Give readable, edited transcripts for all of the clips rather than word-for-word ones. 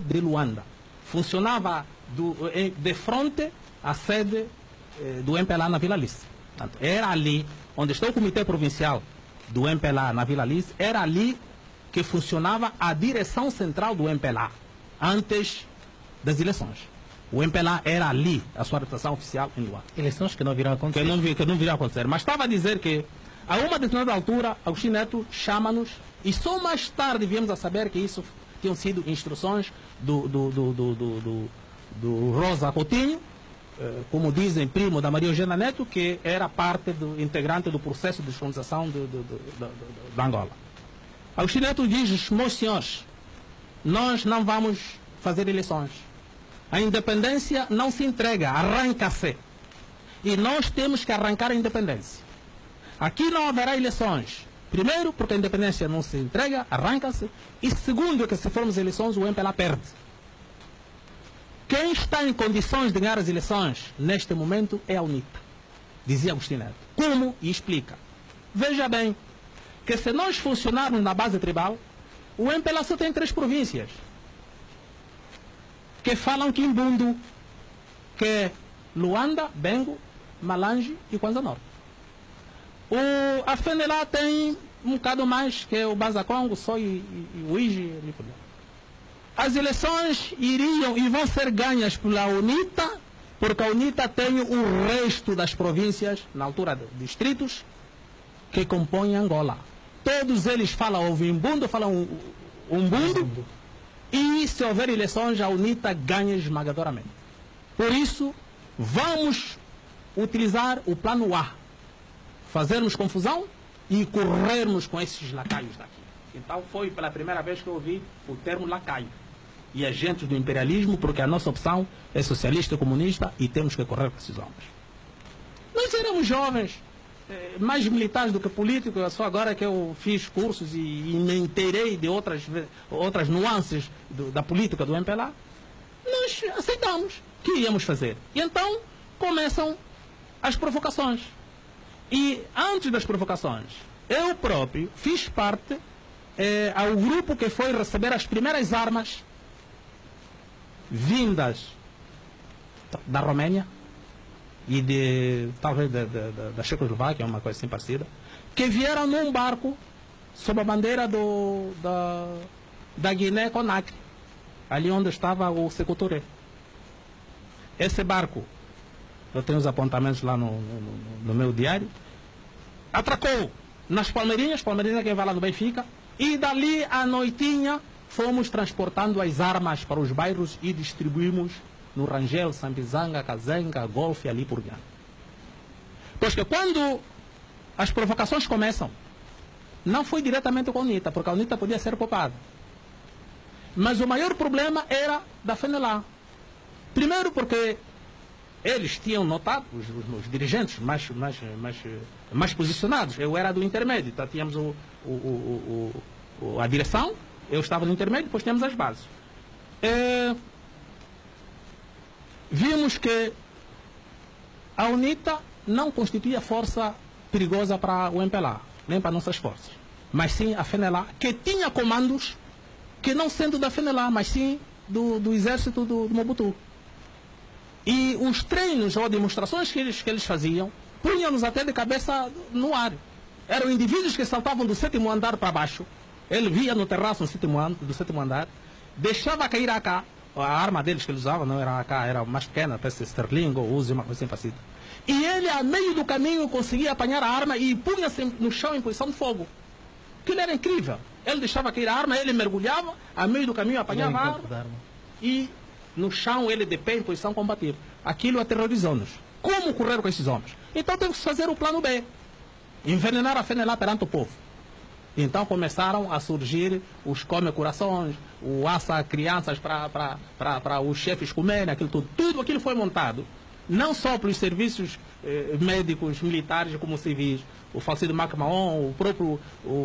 de Luanda. Funcionava de frente à sede do MPLA na Vila Alice. Portanto, era ali onde está o Comitê Provincial do MPLA na Vila Alice, era ali que funcionava a direção central do MPLA, antes das eleições. O MPLA era ali, a sua representação oficial em Luanda. Eleições que não virão a acontecer. Que não virão a acontecer. Mas estava a dizer que, a uma determinada altura, Agostinho Neto chama-nos, e só mais tarde viemos a saber que isso tinham sido instruções do Rosa Coutinho, como dizem, primo da Maria Eugênia Neto, que era parte integrante do processo de descolonização da Angola. Agostinho Neto diz, meus senhores, nós não vamos fazer eleições. A independência não se entrega, arranca-se. E nós temos que arrancar a independência. Aqui não haverá eleições. Primeiro, porque a independência não se entrega, arranca-se. E segundo, que se formos eleições, o MPLA perde. Quem está em condições de ganhar as eleições neste momento é a UNITA, dizia Agostinho Neto. Como? E explica. Veja bem, que se nós funcionarmos na base tribal, o MPLA só tem 3 províncias que falam Quimbundo, que é Luanda, Bengo, Malange e Kwanza Norte. A FENELA tem um bocado mais, que é o Baza Congo, Só e Uigi. As eleições iriam e vão ser ganhas pela UNITA, porque a UNITA tem o resto das províncias, na altura de distritos, que compõem Angola. Todos eles falam Ovimbundo, falam Umbundo, e se houver eleições, a UNITA ganha esmagadoramente. Por isso, vamos utilizar o plano A, fazermos confusão e corrermos com esses lacaios daqui. Então foi pela primeira vez que eu ouvi o termo lacaio e agentes do imperialismo, porque a nossa opção é socialista e comunista e temos que correr com esses homens. Nós éramos jovens, mais militares do que políticos, só agora que eu fiz cursos e me inteirei de outras nuances da política do MPLA, nós aceitamos que íamos fazer. E então começam as provocações. E antes das provocações, eu próprio fiz parte ao grupo que foi receber as primeiras armas vindas da Roménia e talvez da Checoslováquia, uma coisa assim parecida, que vieram num barco sob a bandeira da Guiné-Conakry, ali onde estava o Sékou Touré. Esse barco, eu tenho os apontamentos lá no meu diário, atracou nas Palmeirinhas que vai lá no Benfica, e dali à noitinha fomos transportando as armas para os bairros e distribuímos no Rangel, Sambizanga, Kazenga, Golfe, ali por diante. Pois que quando as provocações começam, não foi diretamente com a UNITA, porque a UNITA podia ser poupada. Mas o maior problema era da FENELA. Primeiro porque eles tinham notado, os dirigentes mais posicionados, eu era do intermédio, então tínhamos a direção, eu estava no intermédio, depois tínhamos as bases. Vimos que a UNITA não constituía força perigosa para o MPLA, nem para nossas forças, mas sim a FENELA, que tinha comandos que não sendo da FENELA, mas sim do exército do Mobutu. E os treinos ou demonstrações que eles faziam, punham-nos até de cabeça no ar. Eram indivíduos que saltavam do 7º andar para baixo. Ele via no terraço do 7º andar, deixava cair a AK, a arma deles que eles usavam não era a AK, era mais pequena, parece Sterling ou Uzi, uma coisa assim parecida. E ele, a meio do caminho, conseguia apanhar a arma e punha-se no chão em posição de fogo. Aquilo era incrível. Ele deixava cair a arma, ele mergulhava, a meio do caminho apanhava a arma e no chão ele de pé em posição combativa. Aquilo aterrorizou-nos. Como correr com esses homens? Então temos que fazer o plano B. Envenenar a FENELA perante o povo. Então começaram a surgir os come-corações, o assa crianças para os chefes comerem, aquilo tudo. Tudo aquilo foi montado, não só pelos serviços médicos, militares como civis. O falecido Mac Mahon, o próprio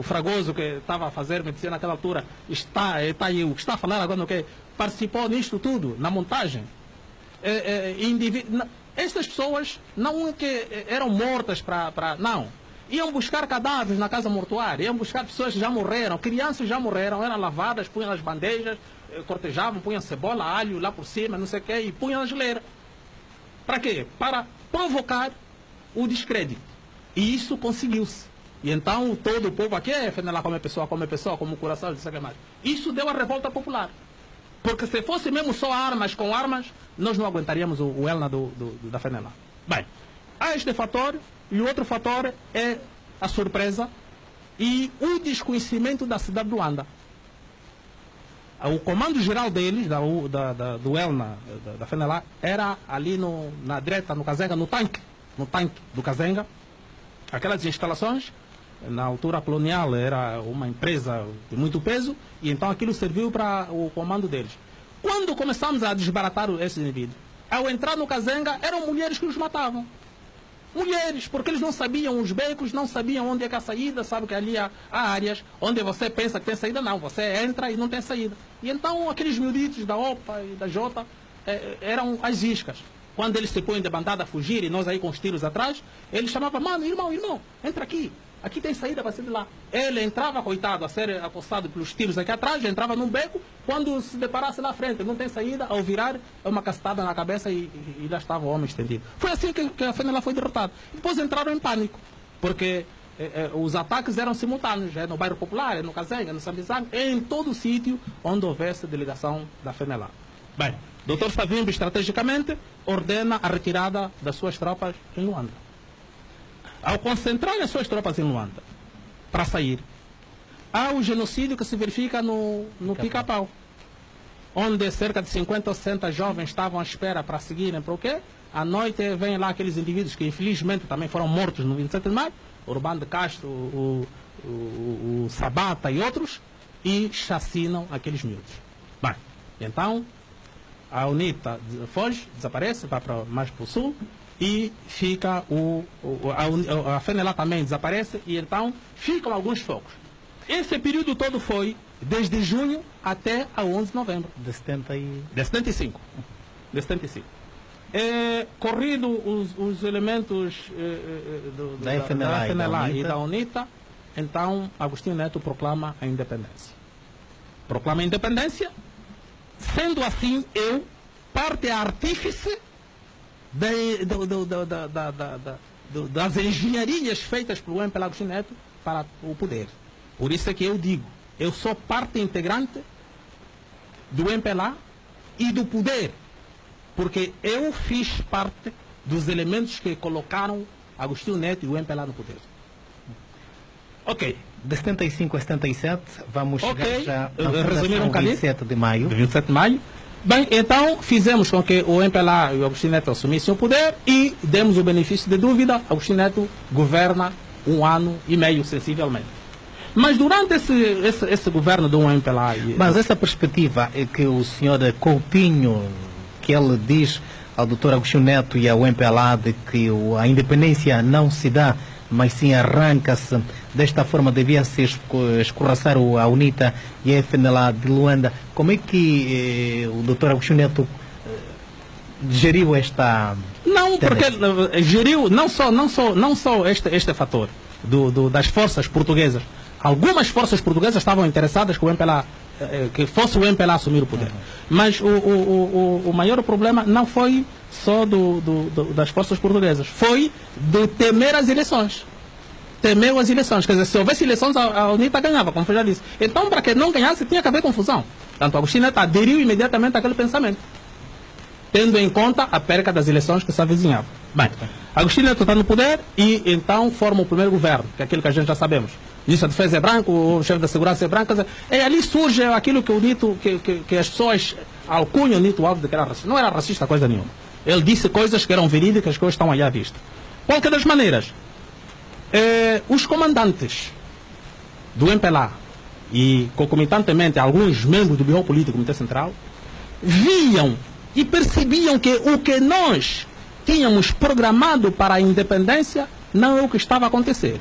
Fragoso, que estava a fazer medicina naquela altura, está aí, o que está a falar agora, no que participou nisto tudo, na montagem. Estas pessoas não que eram mortas não. Iam buscar cadáveres na casa mortuária, iam buscar pessoas que já morreram, crianças já morreram, eram lavadas, punham nas bandejas, cortejavam, punham cebola, alho lá por cima, não sei o quê, e punham na geleira. Para quê? Para provocar o descrédito. E isso conseguiu-se. E então todo o povo aqui, FNLA como pessoa, como coração, não sei o que mais. Isso deu a revolta popular. Porque se fosse mesmo só armas com armas, nós não aguentaríamos o ELNA da FNLA. Bem, há este fator, e o outro fator é a surpresa e o desconhecimento da cidade de Luanda. O comando geral deles, do ELNA, da FNLA, era ali na direita, no Kazenga, no tanque do Kazenga. Aquelas instalações, na altura colonial, era uma empresa de muito peso, e então aquilo serviu para o comando deles. Quando começamos a desbaratar esses indivíduos, ao entrar no Kazenga, eram mulheres que os matavam. Mulheres, porque eles não sabiam os becos, não sabiam onde é que a saída, sabe que ali há áreas onde você pensa que tem saída, não, você entra e não tem saída. E então aqueles miuditos da OPA e da Jota eram as iscas. Quando eles se põem de bandada a fugir e nós aí com os tiros atrás, ele chamava, mano, irmão, entra aqui. Aqui tem saída para sair de lá. Ele entrava, coitado, a ser acossado pelos tiros aqui atrás, entrava num beco, quando se deparasse na frente, não tem saída, ao virar, uma castada na cabeça e lá estava o homem estendido. Foi assim que a FNLA foi derrotada. Depois entraram em pânico, porque os ataques eram simultâneos, no bairro Popular, no Kazenga, no Sambizang, em todo o sítio onde houvesse delegação da FNLA. Bem, Dr. Savimbi, estrategicamente, ordena a retirada das suas tropas em Luanda. Ao concentrar as suas tropas em Luanda, para sair, há o genocídio que se verifica no Pica-Pau, onde cerca de 50 ou 60 jovens estavam à espera para seguirem para o quê? À noite vêm lá aqueles indivíduos que infelizmente também foram mortos no 27 de maio, Urbano de Castro, o Sabata e outros, e chacinam aqueles miúdos. Bem, então a UNITA foge, desaparece, vai mais para o sul, e fica a FNLA também desaparece, e então ficam alguns focos. Esse período todo foi desde junho até a 11 de novembro. De 75. Corrido os elementos da FNLA e da UNITA, então Agostinho Neto proclama a independência. Proclama a independência, sendo assim eu parte artífice das engenharias feitas pelo MPLA Agostinho Neto para o poder. Por isso é que eu digo, eu sou parte integrante do MPLA e do poder, porque eu fiz parte dos elementos que colocaram Agostinho Neto e o MPLA no poder. Ok. De 75 a 77, vamos chegar já resumir um bocadinho. 27 de maio. 27 de maio. Bem, então fizemos com que o MPLA e o Agostinho Neto assumissem o poder e demos o benefício de dúvida. Agostinho Neto governa 1 ano e meio, sensivelmente. Mas durante esse governo do MPLA... Mas essa perspectiva é que o senhor Coutinho, que ele diz ao Dr. Agostinho Neto e ao MPLA de que a independência não se dá, mas sim arranca-se, desta forma devia-se escorraçar a UNITA e a FNLA de Luanda. Como é que o Dr. Agostinho Neto geriu esta... Não, porque geriu não só este fator das forças portuguesas. Algumas forças portuguesas estavam interessadas que o MPLA, que fosse o MPLA assumir o poder. Mas o maior problema não foi só das forças portuguesas, foi de temer as eleições. Temeu as eleições. Quer dizer, se houvesse eleições, a UNITA ganhava, como eu já disse. Então, para que não ganhasse, tinha que haver confusão. Portanto, Agostinho Neto aderiu imediatamente àquele pensamento, tendo em conta a perca das eleições que se avizinhavam. Bem, Agostinho Neto está no poder e então forma o primeiro governo, que é aquilo que a gente já sabemos. O ministro da Defesa é branco, o chefe da Segurança é branco. E ali surge aquilo que o Nito, que as pessoas alcunham o Nito Alves de que era racista. Não era racista coisa nenhuma. Ele disse coisas que eram verídicas, que hoje estão aí à vista. Qualquer das maneiras, os comandantes do MPLA e concomitantemente alguns membros do Bureau Político do Comitê Central viam e percebiam que o que nós tínhamos programado para a independência não é o que estava a acontecer.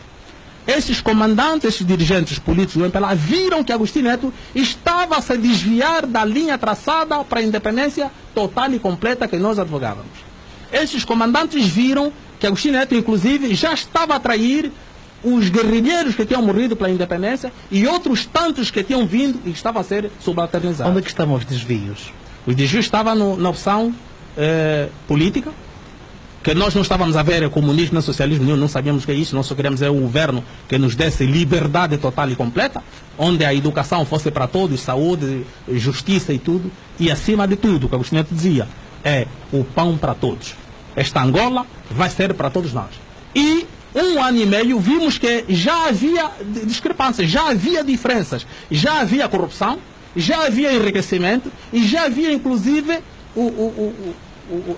Esses comandantes, esses dirigentes políticos do MPLA viram que Agostinho Neto estava a se desviar da linha traçada para a independência total e completa que nós advogávamos. Esses comandantes viram que Agostinho Neto, inclusive, já estava a trair os guerrilheiros que tinham morrido pela independência e outros tantos que tinham vindo e estavam a ser subalternizados. Onde é que estavam os desvios? Os desvios estavam na opção política, que nós não estávamos a ver comunismo nem socialismo nenhum, não sabíamos o que é isso, nós só queríamos um governo que nos desse liberdade total e completa, onde a educação fosse para todos, saúde, justiça e tudo, e acima de tudo, o que Agostinho Neto dizia, é o pão para todos. Esta Angola vai ser para todos nós. E 1 ano e meio vimos que já havia discrepâncias, já havia diferenças, já havia corrupção, já havia enriquecimento e já havia inclusive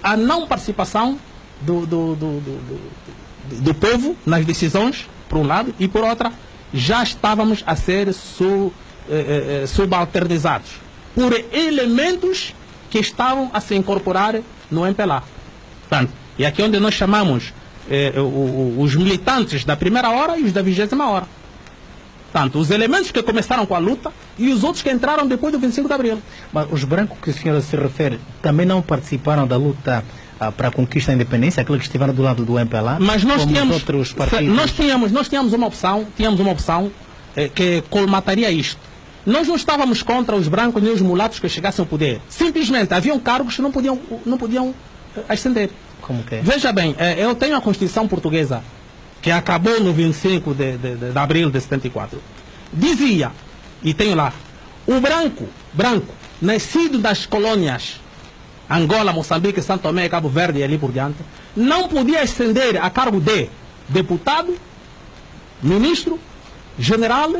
a não participação do povo nas decisões, por um lado, e por outra, já estávamos a ser subalternizados por elementos que estavam a se incorporar no MPLA. Portanto, e aqui onde nós chamamos os militantes da primeira hora e os da 20ª hora. Portanto, os elementos que começaram com a luta e os outros que entraram depois do 25 de abril. Mas os brancos que a senhora se refere também não participaram da luta para a conquista da independência, aqueles que estiveram do lado do MPLA? Mas nós tínhamos, outros partidos? nós tínhamos uma opção, que colmataria isto. Nós não estávamos contra os brancos nem os mulatos que chegassem ao poder. Simplesmente haviam cargos que não podiam ascender. Como que é? Veja bem, eu tenho a Constituição Portuguesa, que acabou no 25 de abril de 74. Dizia, e tenho lá, o branco, nascido das colônias Angola, Moçambique, São Tomé, Cabo Verde e ali por diante, não podia ascender a cargo de deputado, ministro, general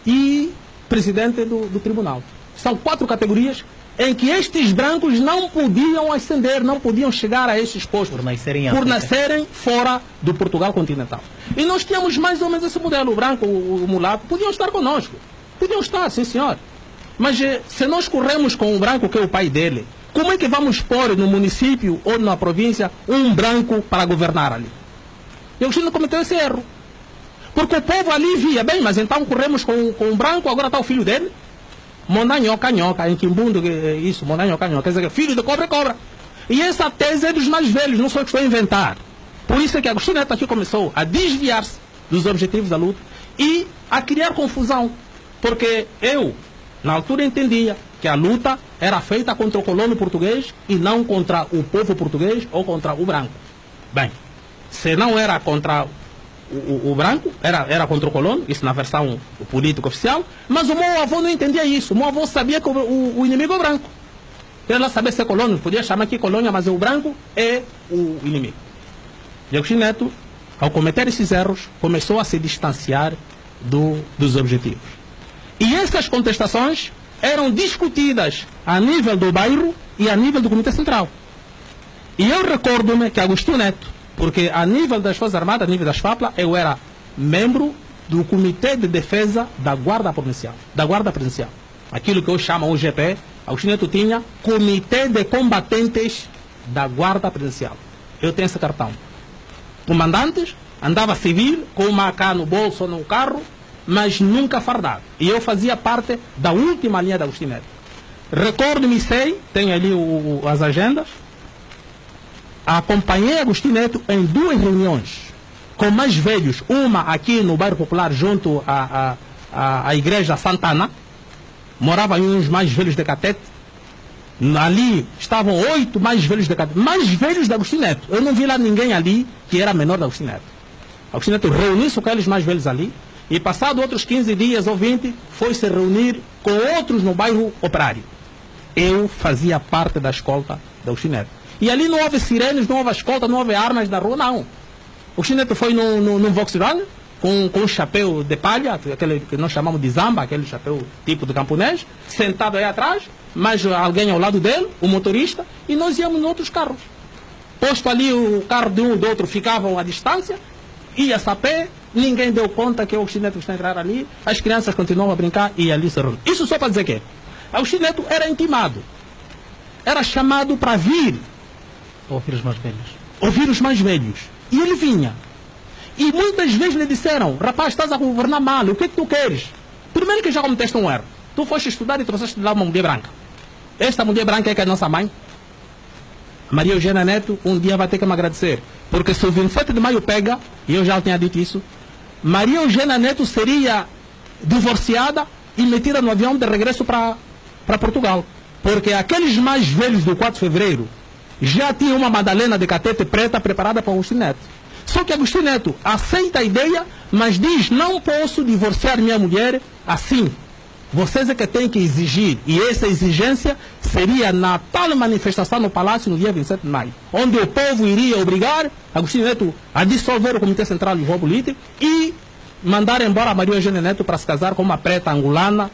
e presidente do tribunal. São 4 categorias em que estes brancos não podiam ascender, não podiam chegar a estes postos, por nascerem fora do Portugal continental. E nós tínhamos mais ou menos esse modelo. O branco, o mulato, podiam estar conosco. Podiam estar, sim senhor. Mas se nós corremos com o branco que é o pai dele, como é que vamos pôr no município ou na província um branco para governar ali? E o Agostinho cometeu esse erro. Porque o povo ali via, bem, mas então corremos com o branco, agora está o filho dele. Mondanhoca, em Quimbundo, isso, Mondanhoca, quer dizer, filho de cobra é cobra. E essa tese é dos mais velhos, não sou eu que estou a inventar. Por isso é que Agostinho Neto aqui começou a desviar-se dos objetivos da luta e a criar confusão. Porque eu, na altura, entendia que a luta era feita contra o colono português e não contra o povo português ou contra o branco. Bem, se não era contra o branco, era contra o colono, isso na versão política oficial, mas o meu avô não entendia isso. O meu avô sabia que o inimigo é o branco. Ele não sabia ser colono, podia chamar aqui colônia, mas o branco é o inimigo. E Agostinho Neto, ao cometer esses erros, começou a se distanciar dos objetivos. E essas contestações eram discutidas a nível do bairro e a nível do Comitê Central. E eu recordo-me que Agostinho Neto, porque a nível das Forças Armadas, a nível das FAPLA, eu era membro do Comitê de Defesa da Guarda Provincial. Aquilo que eu chamo o GP, Agostinho Neto tinha Comitê de Combatentes da Guarda Provincial. Eu tenho esse cartão. Comandantes, andava civil, com uma AK no bolso ou no carro, mas nunca fardado. E eu fazia parte da última linha da Agostinho Neto. Recordo-me, tenho ali as agendas, acompanhei Agostinho Neto em 2 reuniões com mais velhos, uma aqui no bairro Popular junto à igreja Santana, moravam uns mais velhos de Catete, ali estavam 8 mais velhos de Catete, mais velhos de Agostinho Neto. Eu não vi lá ninguém ali que era menor de Agostinho Neto. Agostinho Neto reuniu-se com aqueles mais velhos ali e passado outros 15 dias ou 20 foi se reunir com outros no bairro Operário. Eu fazia parte da escolta de Agostinho Neto. E ali não houve sirenes, não houve escolta, não houve armas na rua, não. O Agostinho Neto foi num Volkswagen com um chapéu de palha, aquele que nós chamamos de zamba, aquele chapéu tipo de camponês, sentado aí atrás, mais alguém ao lado dele, o motorista, e nós íamos em outros carros. Posto ali o carro de um e do outro ficavam à distância, ia-se a pé, ninguém deu conta que o Agostinho Neto está a entrar ali, as crianças continuavam a brincar e ali se reuniam. Isso só para dizer que Agostinho Neto era intimado, era chamado para vir ouvir os mais velhos. Ouvir os mais velhos. E ele vinha. E muitas vezes lhe disseram, rapaz, estás a governar mal, o que é que tu queres? Primeiro que já cometeste um erro. Tu foste estudar e trouxeste lá uma mulher branca. Esta mulher branca é que é a nossa mãe. Maria Eugênia Neto um dia vai ter que me agradecer. Porque se o 27 de maio pega, e eu já tinha dito isso, Maria Eugênia Neto seria divorciada e metida no avião de regresso para Portugal. Porque aqueles mais velhos do 4 de fevereiro já tinham uma Madalena de catete preta preparada para Agostinho Neto. Só que Agostinho Neto aceita a ideia, mas diz: não posso divorciar minha mulher assim. Vocês é que têm que exigir. E essa exigência seria na tal manifestação no Palácio no dia 27 de maio, onde o povo iria obrigar Agostinho Neto a dissolver o Comitê Central do Jogo Político e mandar embora a Maria Eugênia Neto para se casar com uma preta angolana,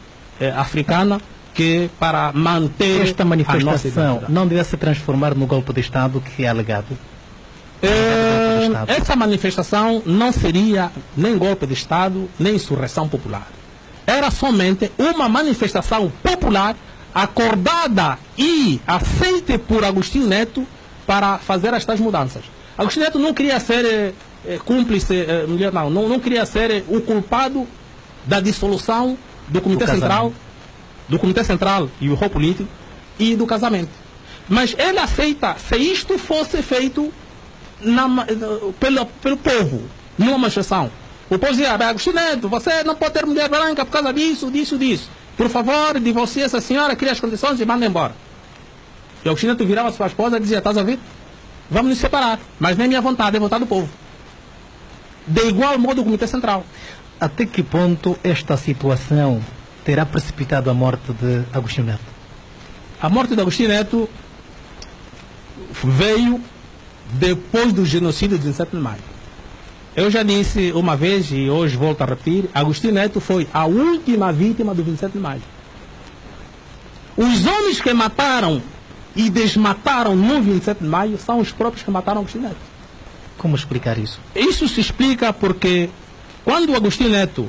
africana, que para manter esta manifestação não deve se transformar no golpe de Estado que é alegado? Essa manifestação não seria nem golpe de Estado, nem insurreição popular. Era somente uma manifestação popular acordada e aceita por Agostinho Neto para fazer estas mudanças. Agostinho Neto não queria ser cúmplice, não queria ser o culpado da dissolução do Comitê Central, do Comitê Central e o Jogo Político e do casamento. Mas ele aceita se isto fosse feito pelo povo, numa manifestação. O povo dizia: Agostinho Neto, você não pode ter mulher branca por causa disso. Por favor, divorcie essa senhora, crie as condições e manda embora. E Agostinho Neto virava sua esposa e dizia: estás a ouvir? Vamos nos separar, mas nem minha vontade, é vontade do povo. De igual modo o Comitê Central. Até que ponto esta situação terá precipitado a morte de Agostinho Neto? A morte de Agostinho Neto veio depois do genocídio de 17 de maio. Eu já disse uma vez e hoje volto a repetir: Agostinho Neto foi a última vítima do 27 de maio. Os homens que mataram e desmataram no 27 de maio são os próprios que mataram Agostinho Neto. Como explicar isso? Isso se explica porque quando Agostinho Neto,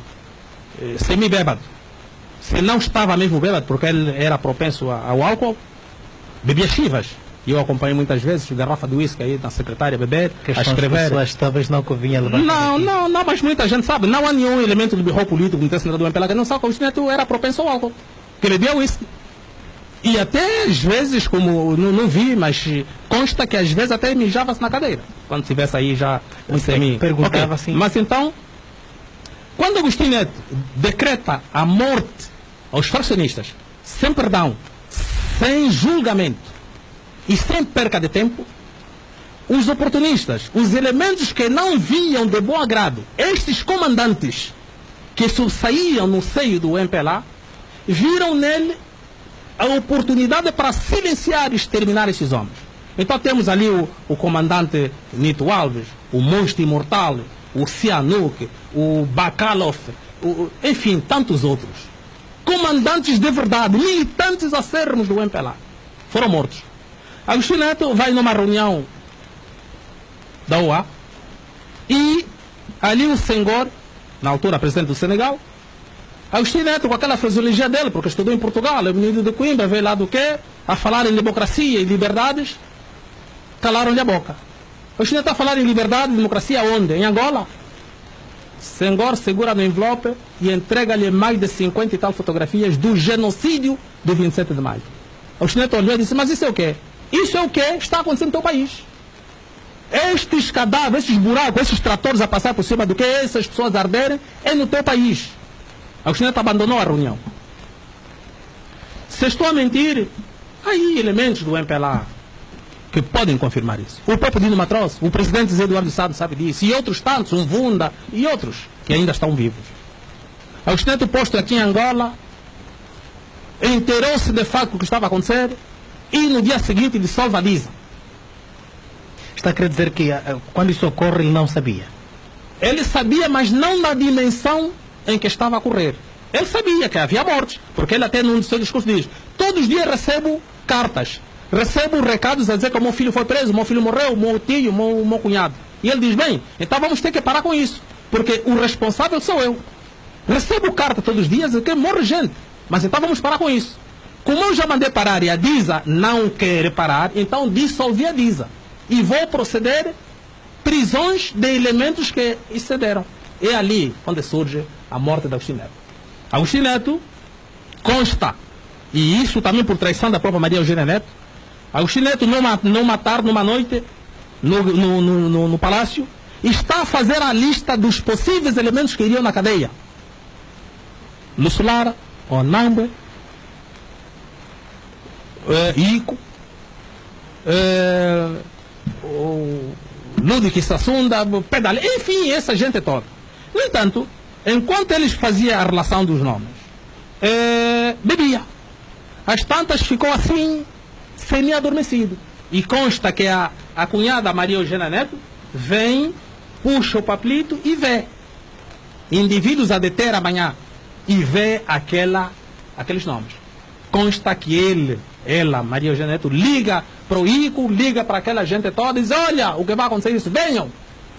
semi-bêbado, se não estava mesmo bêbado, porque ele era propenso ao álcool, bebia chivas. E eu acompanhei muitas vezes garrafa de uísque aí na secretária beber, a escrever. Pessoas talvez não convinha levar. Não, mas muita gente sabe. Não há nenhum elemento do birro político no Central do MPLA que não sabe que o Agostinho Neto era propenso ao álcool, que bebia uísque. E até às vezes, como não vi, mas consta que às vezes até mijava-se na cadeira, quando estivesse aí já um semi. Perguntava assim. Mas então, quando Agostinho Neto decreta a morte aos fraccionistas, sem perdão, sem julgamento e sem perca de tempo, os oportunistas, os elementos que não viam de bom agrado estes comandantes que saíam no seio do MPLA, viram nele a oportunidade para silenciar e exterminar esses homens. Então temos ali o comandante Nito Alves, o monstro imortal, o Sihanouk, o Bakalov, enfim, tantos outros. Comandantes de verdade, militantes acérrimos do MPLA, foram mortos. Agostinho Neto vai numa reunião da OA e ali o Senghor, na altura presidente do Senegal, Agostinho Neto, com aquela fisiologia dele, porque estudou em Portugal, é menino de Coimbra, veio lá do quê? A falar em democracia e liberdades, calaram-lhe a boca. Agostinho Neto a falar em liberdade e democracia onde? Em Angola. Senghor segura no envelope e entrega-lhe mais de 50 e tal fotografias do genocídio do 27 de maio. Agostinho Neto olhou e disse: mas isso é o quê? Isso é o que está acontecendo no teu país. Estes cadáveres, esses buracos, esses tratores a passar por cima do que essas pessoas arderem, é no teu país. Agostinho Neto abandonou a reunião. Se estou a mentir, há aí elementos do MPLA que podem confirmar isso. O próprio Dino Matroz, o presidente Zé Eduardo Sá sabe disso, e outros tantos, um Vunda e outros que ainda estão vivos. Agostinho Neto, posto aqui em Angola, inteirou-se de facto do que estava a acontecer e no dia seguinte dissolve a DISA. Está a querer dizer que quando isso ocorre ele não sabia? Ele sabia, mas não na dimensão em que estava a ocorrer. Ele sabia que havia mortes, porque ele até num dos seus discursos diz: todos os dias recebo cartas, recebo recados a dizer que o meu filho foi preso, o meu filho morreu, o meu tio, o meu cunhado. E ele diz: bem, então vamos ter que parar com isso, porque o responsável sou eu. Recebo carta todos os dias de que morre gente, mas então vamos parar com isso. Como eu já mandei parar e a DISA não quer parar, então dissolvi a DISA. E vou proceder prisões de elementos que excederam. É ali onde surge a morte de Agostinho Neto. Agostinho Neto consta, e isso também por traição da própria Maria Eugênia Neto, Agostinho Neto numa tarde, numa noite, no palácio, está a fazer a lista dos possíveis elementos que iriam na cadeia. Lusulara, Onambe, Ico, Ludwig Sassunda, Pedale, enfim, essa gente toda. No entanto, enquanto eles faziam a relação dos nomes, bebia. As tantas ficou assim, semi-adormecido. E consta que a cunhada Maria Eugênia Neto vem, puxa o papelito e vê indivíduos a deter amanhã e vê aqueles nomes. Consta que ela, Maria Eugênia Neto, liga para o Ico, liga para aquela gente toda e diz: olha, o que vai acontecer é isso, venham.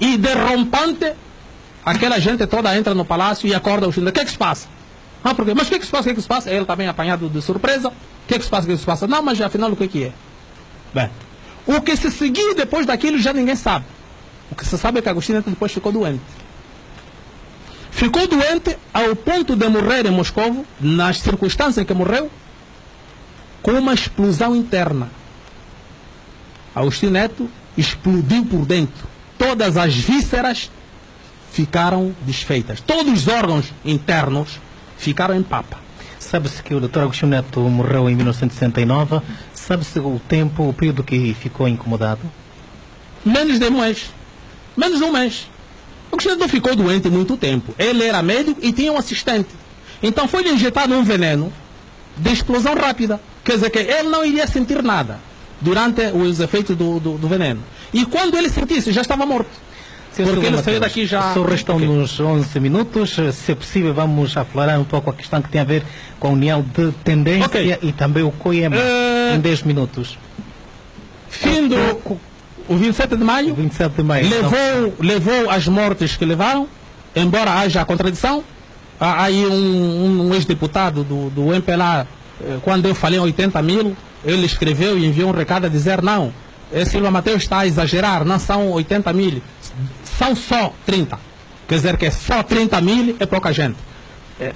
E derrompante, aquela gente toda entra no palácio e acorda o Chile. O que é que se passa? Ah, por quê? Mas o que é que se passa? O que é que se passa? Ele também apanhado de surpresa. O que é que se passa? O que é que se passa? Não, mas afinal o que é que é? Bem, o que se seguiu depois daquilo já ninguém sabe. O que se sabe é que Agostinho Neto depois ficou doente. Ficou doente ao ponto de morrer em Moscovo, nas circunstâncias em que morreu, com uma explosão interna. Agostinho Neto explodiu por dentro. Todas as vísceras ficaram desfeitas. Todos os órgãos internos ficaram em papa. Sabe-se que o Dr. Agostinho Neto morreu em 1969. Sabe-se o tempo, o período que ficou incomodado? Menos de um mês. Menos de um mês. O Agostinho Neto não ficou doente muito tempo. Ele era médico e tinha um assistente. Então foi-lhe injetado um veneno de explosão rápida. Quer dizer que ele não iria sentir nada durante os efeitos do veneno. E quando ele sentisse, já estava morto. Porque ele saiu daqui já... Só restam-nos 11 minutos. Se é possível, vamos aflorar um pouco a questão que tem a ver com a união de tendência e também o COIEMA em 10 minutos. Fim do... O 27 de maio, 27 de maio levou as mortes que levaram, embora haja contradição. Há aí um ex-deputado do MPLA, quando eu falei em 80 mil, ele escreveu e enviou um recado a dizer: não, Silva Mateus está a exagerar, não são 80 mil, são só 30. Quer dizer que só 30 mil é pouca gente.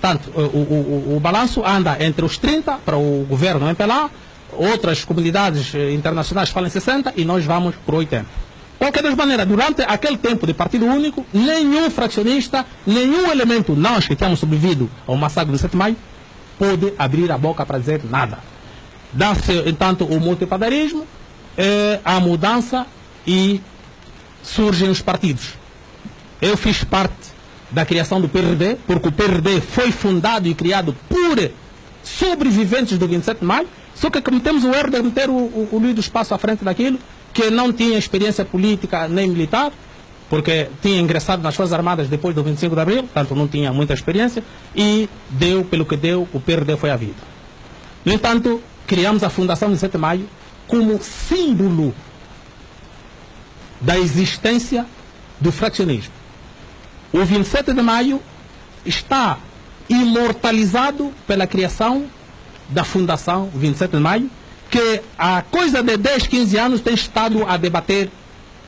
Tanto, o balanço anda entre os 30 para o governo MPLA, outras comunidades internacionais falam 60 e nós vamos por 80. Qualquer das maneiras, durante aquele tempo de partido único, nenhum fracionista, nenhum elemento, nós que tínhamos sobrevivido ao massacre do 7 de maio, pôde abrir a boca para dizer nada. Dá-se, entanto, o multipadarismo, a mudança e surgem os partidos. Eu fiz parte da criação do PRD, porque o PRD foi fundado e criado por sobreviventes do 27 de maio, só que cometemos o erro de meter o Luís do Espaço à frente daquilo, que não tinha experiência política nem militar, porque tinha ingressado nas Forças Armadas depois do 25 de abril, portanto não tinha muita experiência, e deu pelo que deu, o PRD foi à vida. No entanto, criamos a Fundação 27 de maio como símbolo da existência do fraccionismo. O 27 de maio está imortalizado pela criação da Fundação 27 de maio, que há coisa de 10, 15 anos tem estado a debater,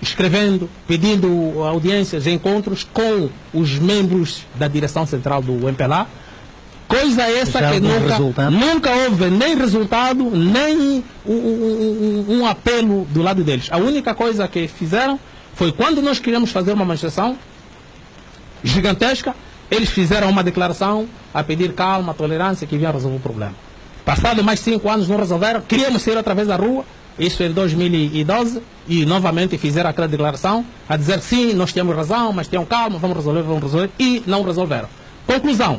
escrevendo, pedindo audiências, encontros com os membros da direção central do MPLA. Coisa essa que nunca houve nem resultado, nem um apelo do lado deles. A única coisa que fizeram foi quando nós queríamos fazer uma manifestação gigantesca, eles fizeram uma declaração a pedir calma, tolerância, que vinha resolver o problema. Passado mais 5 anos não resolveram, queríamos sair outra vez da rua, isso em 2012, e novamente fizeram aquela declaração a dizer sim, nós temos razão, mas tenham calma, vamos resolver, e não resolveram. Conclusão,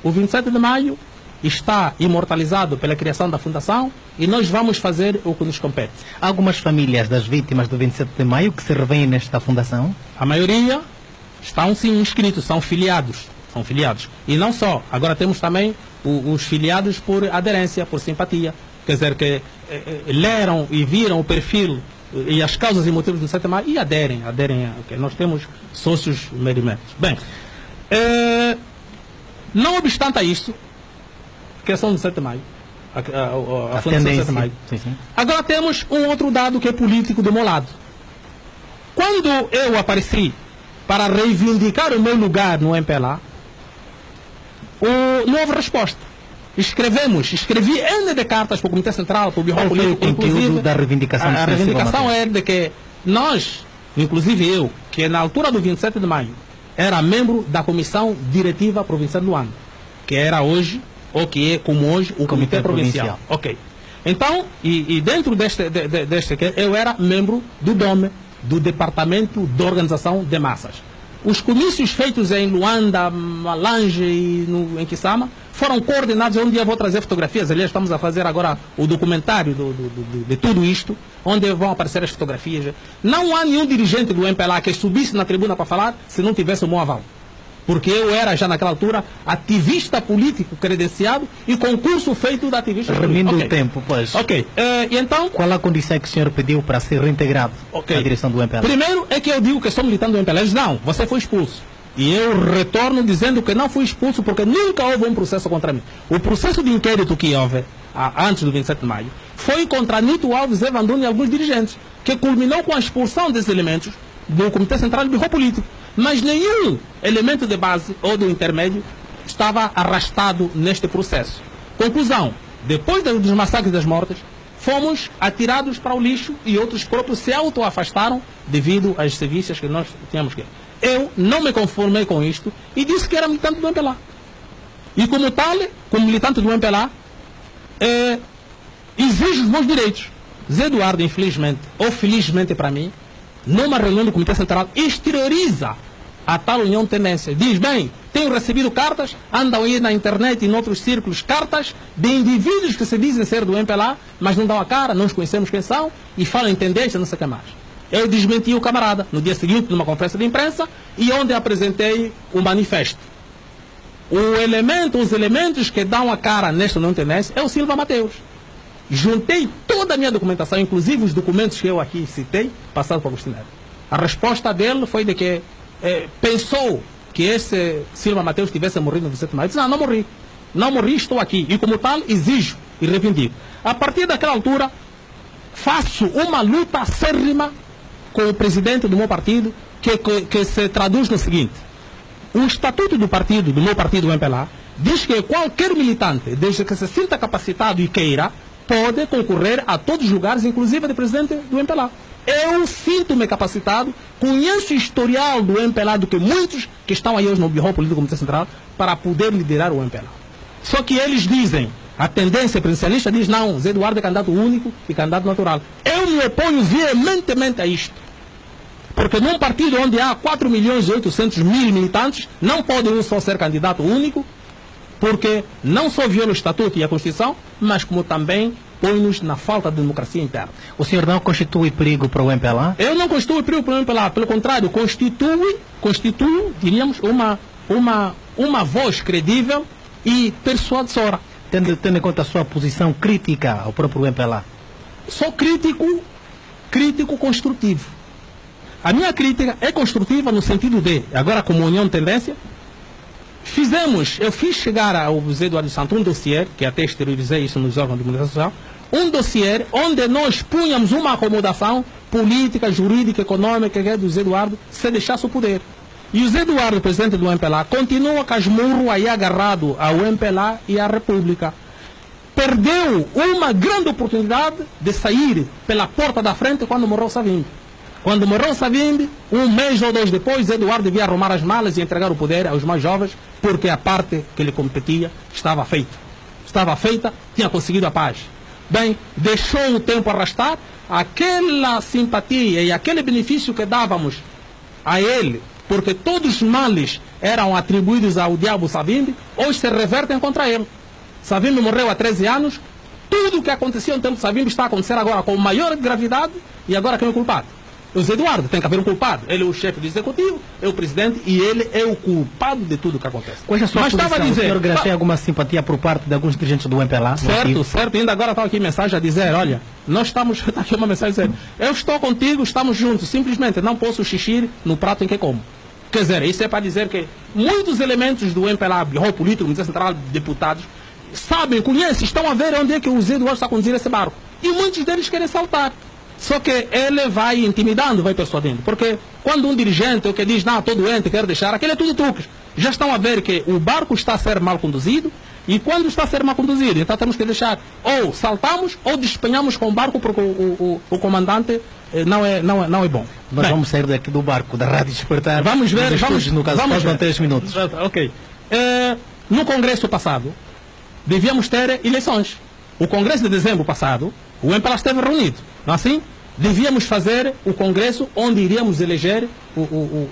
o 27 de maio está imortalizado pela criação da Fundação e nós vamos fazer o que nos compete. Há algumas famílias das vítimas do 27 de maio que se revêem nesta Fundação? A maioria estão sim inscritos, são filiados. E não só, agora temos também os filiados por aderência, por simpatia. Quer dizer que leram e viram o perfil e as causas e motivos do 7 de maio e aderem. Nós temos sócios merimentos. Bem, não obstante a isso, criação do 7 de maio, a Fundação 7 de maio. Sim. Agora temos um outro dado que é político do meu lado. Quando eu apareci para reivindicar o meu lugar no MPLA, não houve resposta. Escrevi N de cartas para o Comitê Central, para o Birro Político, inclusive da reivindicação. A reivindicação é de que nós inclusive eu, que na altura do 27 de maio, era membro da Comissão Diretiva Provincial do ano, que era hoje, ou que é como hoje, o Comitê Provincial. Ok. Então, e dentro deste eu era membro do DOME, do Departamento de Organização de Massas. Os comícios feitos em Luanda, Malange e em Kisama foram coordenados. Um dia vou trazer fotografias. Aliás, estamos a fazer agora o documentário de tudo isto, onde vão aparecer as fotografias. Não há nenhum dirigente do MPLA que subisse na tribuna para falar se não tivesse o meu aval. Porque eu era, já naquela altura, ativista político credenciado e concurso feito de ativista político. Resumindo o tempo, pois. Ok. E então... Qual a condição que o senhor pediu para ser reintegrado à direção do MPLA? Primeiro é que eu digo que sou militante do MPLA. Eles não, você foi expulso. E eu retorno dizendo que não fui expulso porque nunca houve um processo contra mim. O processo de inquérito que houve antes do 27 de maio foi contra Nito Alves, Evandro e alguns dirigentes, que culminou com a expulsão desses elementos do Comitê Central de Birro Político. Mas nenhum elemento de base ou do intermédio estava arrastado neste processo. Conclusão, depois dos massacres das mortes, fomos atirados para o lixo e outros próprios se auto-afastaram devido às serviços que nós tínhamos que... Eu não me conformei com isto e disse que era militante do MPLA. E como tal, como militante do MPLA, exijo os meus direitos. Zé Eduardo, infelizmente, ou felizmente para mim, numa reunião do Comitê Central, exterioriza a tal união de tendência. Diz, bem, tenho recebido cartas, andam aí na internet e em outros círculos, cartas de indivíduos que se dizem ser do MPLA, mas não dão a cara, não os conhecemos quem são, e falam em tendência, não sei o que mais. Eu desmenti o camarada no dia seguinte, numa conferência de imprensa, e onde apresentei o manifesto. Os elementos que dão a cara nesta união de tendência é o Silva Mateus. Juntei toda a minha documentação, inclusive os documentos que eu aqui citei, passado para o Agostinho Neto. A resposta dele foi de que pensou que esse Silva Mateus tivesse morrido no 27 de maio. Eu disse, não morri. Não morri, estou aqui. E como tal, exijo e reivindico. A partir daquela altura, faço uma luta acérrima com o presidente do meu partido, que se traduz no seguinte. O estatuto do partido, do meu partido, o MPLA, diz que qualquer militante, desde que se sinta capacitado e queira, pode concorrer a todos os lugares, inclusive de presidente do MPLA. Eu sinto-me capacitado, conheço o historial do MPLA do que muitos que estão aí hoje no Birro Político do Comitê Central para poder liderar o MPLA. Só que eles dizem, a tendência presidencialista diz não, Zé Eduardo é candidato único e candidato natural. Eu me oponho veementemente a isto. Porque num partido onde há 4.800.000 militantes, não pode um só ser candidato único, porque não só viola o Estatuto e a Constituição, mas como também põe-nos na falta de democracia interna. O senhor não constitui perigo para o MPLA? Eu não constituo perigo para o MPLA, pelo contrário, constituo, diríamos, uma voz credível e persuasora. Tendo em conta a sua posição crítica ao próprio MPLA? Sou crítico construtivo. A minha crítica é construtiva no sentido de, agora como união de tendência, eu fiz chegar ao Zé Eduardo Santos um dossiê, que até exteriorizei isso nos órgãos de comunicação social, um dossiê onde nós punhamos uma acomodação política, jurídica, econômica que é do Zé Eduardo, se deixasse o poder. E o Zé Eduardo, presidente do MPLA, continua casmurro aí agarrado ao MPLA e à República. Perdeu uma grande oportunidade de sair pela porta da frente quando morreu Savimbi. Quando morreu Savimbi, um mês ou dois depois, Eduardo devia arrumar as malas e entregar o poder aos mais jovens, porque a parte que lhe competia estava feita. Estava feita, tinha conseguido a paz. Bem, deixou o tempo arrastar, aquela simpatia e aquele benefício que dávamos a ele, porque todos os males eram atribuídos ao diabo Savimbi, hoje se revertem contra ele. Savimbi morreu há 13 anos, tudo o que acontecia no tempo de Savimbi está a acontecer agora com maior gravidade, e agora quem é o culpado? O Zé Eduardo, tem que haver um culpado. Ele é o chefe do executivo, é o presidente e ele é o culpado de tudo o que acontece. Qual é a sua posição? O senhor granjeia alguma simpatia por parte de alguns dirigentes do MPLA? Certo. Ainda agora está aqui mensagem a dizer, olha, nós estamos... Está aqui uma mensagem a dizer, eu estou contigo, estamos juntos. Simplesmente não posso xixir no prato em que como. Quer dizer, isso é para dizer que muitos elementos do MPLA, Birro Político, Comitê Central, deputados, sabem, conhecem, estão a ver onde é que o Zé Eduardo está a conduzir esse barco. E muitos deles querem saltar. Só que ele vai intimidando, vai persuadindo. Porque quando um dirigente que diz, não, estou doente, quero deixar, aquele é tudo truques. Já estão a ver que o barco está a ser mal conduzido, E quando está a ser mal conduzido, então temos que deixar, ou saltamos, ou despenhamos com o barco, porque o comandante não é bom. Nós vamos sair daqui do barco, da Rádio Despertar. Vamos ver, no caso, vamos ver. 3 minutos. Ok. No Congresso passado, devíamos ter eleições. O Congresso de dezembro passado, o MPLA esteve reunido. Não é assim? Devíamos fazer o Congresso onde iríamos eleger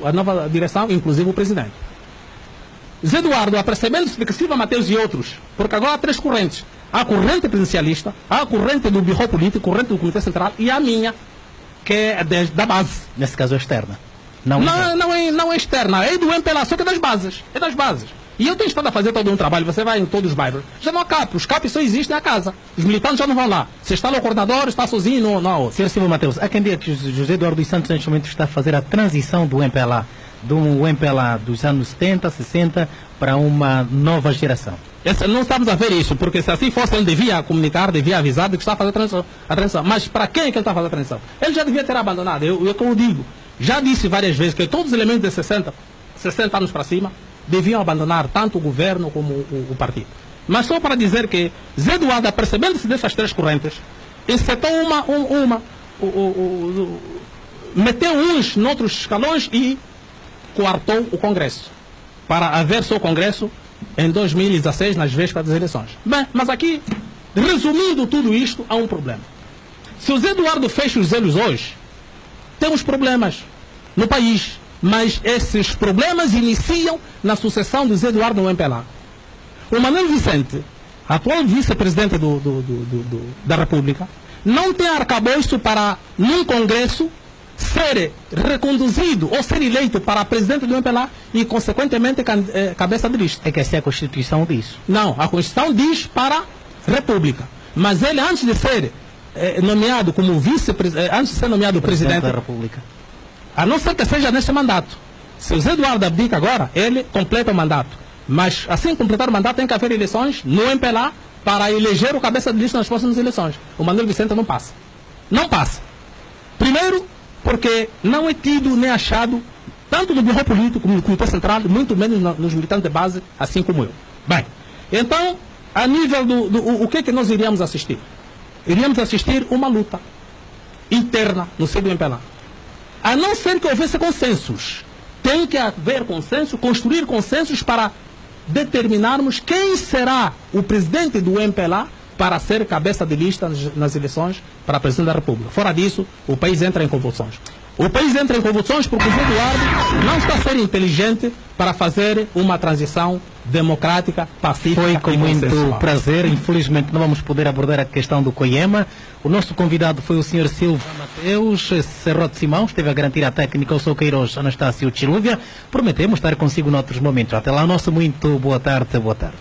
a nova direção, inclusive o presidente. Zé Eduardo, apercebendo-se de que Silva Mateus e outros, porque agora há 3 correntes. Há a corrente presidencialista, há a corrente do Birro Político, a corrente do Comitê Central e a minha, que é da base. Nesse caso é externa. Não é externa, é do MPLA, só que é das bases. É das bases. E eu tenho estado a fazer todo um trabalho, você vai em todos os bairros. Já não há CAP, os CAP só existem na casa. Os militantes já não vão lá. Se está lá o coordenador, está sozinho, não há outro. Sr. Silva Mateus, há quem diga que José Eduardo dos Santos neste momento está a fazer a transição do MPLA, do MPLA dos anos 70, 60, para uma nova geração. Não estamos a ver isso, porque se assim fosse, ele devia comunicar, devia avisar de que está a fazer a transição. Mas para quem é que ele está a fazer a transição? Ele já devia ter abandonado. Como eu digo, já disse várias vezes que todos os elementos de 60 anos para cima deviam abandonar tanto o governo como o partido. Mas só para dizer que Zé Eduardo, percebendo-se dessas 3 correntes, insetou meteu uns noutros escalões e coartou o Congresso, para haver só o Congresso em 2016, nas vésperas das eleições. Bem, mas aqui, resumindo tudo isto, há um problema. Se o Zé Eduardo fecha os olhos hoje, temos problemas no país. Mas esses problemas iniciam na sucessão do Zé Eduardo no MPLA. O Manuel Vicente, atual vice-presidente da República, não tem arcabouço para, num Congresso, ser reconduzido ou ser eleito para presidente do MPLA e, consequentemente, cabeça de lista. É que essa é a Constituição diz. Não, a Constituição diz para República. Mas ele, antes de ser nomeado como vice-presidente, antes de ser nomeado presidente da República, a não ser que seja neste mandato. Se o Zé Eduardo abdica agora, ele completa o mandato. Mas, assim completar o mandato, tem que haver eleições no MPLA para eleger o cabeça de lista nas próximas eleições. O Manuel Vicente não passa. Não passa. Primeiro, porque não é tido nem achado, tanto no Birro Político como no Comitê Central, muito menos nos militantes de base, assim como eu. Bem, então, a nível o que é que nós iríamos assistir? Iríamos assistir uma luta interna no seio do MPLA. A não ser que houvesse consensos. Tem que haver consenso, construir consensos para determinarmos quem será o presidente do MPLA para ser cabeça de lista nas eleições para presidente da República. Fora disso, o país entra em convulsões. O país entra em convulsões porque o Zé Eduardo não está a ser inteligente para fazer uma transição democrática, pacífica. Foi com e muito consensual. prazer. Infelizmente não vamos poder abordar a questão do COIEMA. O nosso convidado foi o Sr. Silva Mateus Serrote Simão, esteve a garantir a técnica o Sr. Queiroz Anastácio Chilúvia. Prometemos estar consigo noutros momentos. Até lá, nosso muito boa tarde, boa tarde.